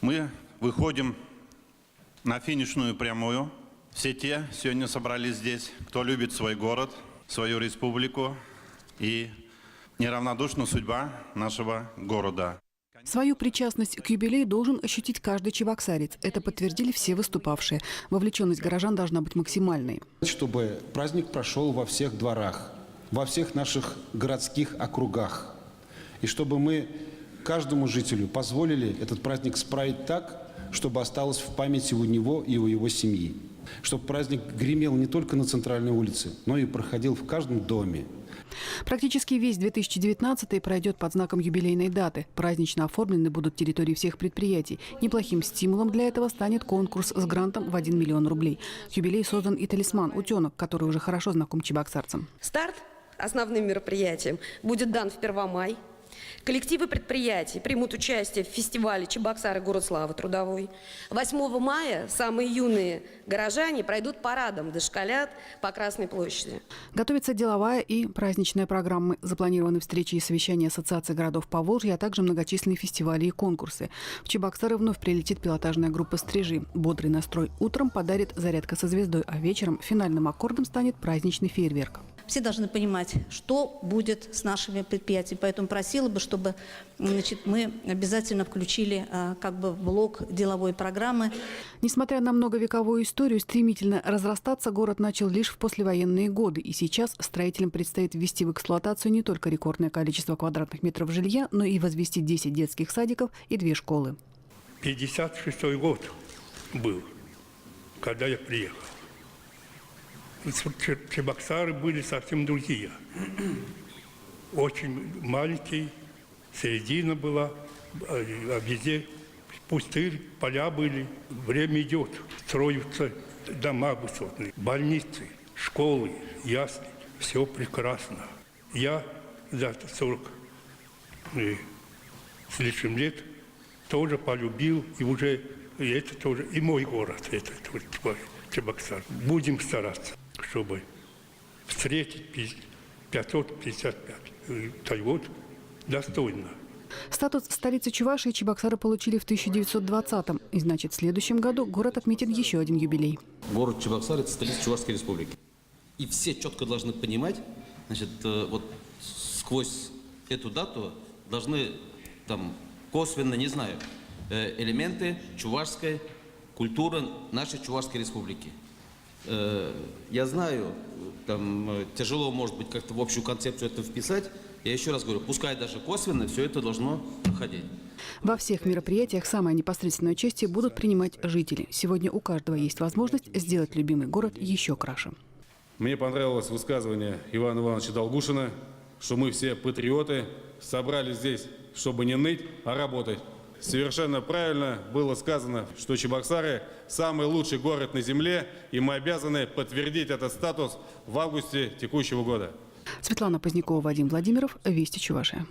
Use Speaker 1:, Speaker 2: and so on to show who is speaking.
Speaker 1: Мы выходим на финишную прямую. Все те сегодня собрались здесь, кто любит свой город, свою республику и неравнодушна судьба нашего города.
Speaker 2: Свою причастность к юбилею должен ощутить каждый чебоксарец. Это подтвердили все выступавшие. Вовлеченность горожан должна быть максимальной.
Speaker 3: Чтобы праздник прошел во всех дворах, во всех наших городских округах. И чтобы мы каждому жителю позволили этот праздник справить так, чтобы осталось в памяти у него и у его семьи. Чтобы праздник гремел не только на центральной улице, но и проходил в каждом доме.
Speaker 2: Практически весь 2019-й пройдет под знаком юбилейной даты. Празднично оформлены будут территории всех предприятий. Неплохим стимулом для этого станет конкурс с грантом в 1 миллион рублей. К юбилею создан и талисман «Утенок», который уже хорошо знаком чебоксарцам.
Speaker 4: Старт основным мероприятием будет дан в Первомай. Коллективы предприятий примут участие в фестивале «Чебоксары. Город славы трудовой». 8 мая самые юные горожане пройдут парадом дошколят по Красной площади.
Speaker 2: Готовится деловая и праздничная программы. Запланированы встречи и совещания Ассоциации городов Поволжья, а также многочисленные фестивали и конкурсы. В Чебоксары вновь прилетит пилотажная группа «Стрижи». Бодрый настрой утром подарит зарядка со звездой, а вечером финальным аккордом станет праздничный фейерверк.
Speaker 5: Все должны понимать, что будет с нашими предприятиями. Поэтому просила бы, чтобы мы обязательно включили в блок деловой программы.
Speaker 2: Несмотря на многовековую историю, стремительно разрастаться город начал лишь в послевоенные годы. И сейчас строителям предстоит ввести в эксплуатацию не только рекордное количество квадратных метров жилья, но и возвести 10 детских садиков и 2 школы.
Speaker 6: 56-й год был, когда я приехал. Чебоксары были совсем другие. Очень маленькие, середина была, а везде пустырь, поля были. Время идет, строятся дома высотные, больницы, школы, ясли. Все прекрасно. Я за 40 с лишним лет тоже полюбил, и уже это тоже, и мой город, это твой Чебоксар. Будем стараться, чтобы встретить 555 год достойно.
Speaker 2: Статус столицы Чувашии Чебоксары получили в 1920-м. И значит, в следующем году город отметит еще один юбилей.
Speaker 7: Город Чебоксары – это столица Чувашской республики. И все четко должны понимать, значит, вот сквозь эту дату должны там косвенно, не знаю, элементы чувашской культуры нашей Чувашской республики. Я знаю, там тяжело, может быть, как-то в общую концепцию это вписать. Я еще раз говорю, пускай даже косвенно все это должно проходить.
Speaker 2: Во всех мероприятиях самое непосредственное участие будут принимать жители. Сегодня у каждого есть возможность сделать любимый город еще краше.
Speaker 8: Мне понравилось высказывание Ивана Ивановича Долгушина, что мы все патриоты, собрались здесь, чтобы не ныть, а работать. Совершенно правильно было сказано, что Чебоксары – самый лучший город на земле, и мы обязаны подтвердить этот статус в августе текущего года.
Speaker 2: Светлана Позднякова, Вадим Владимиров, Вести Чувашия.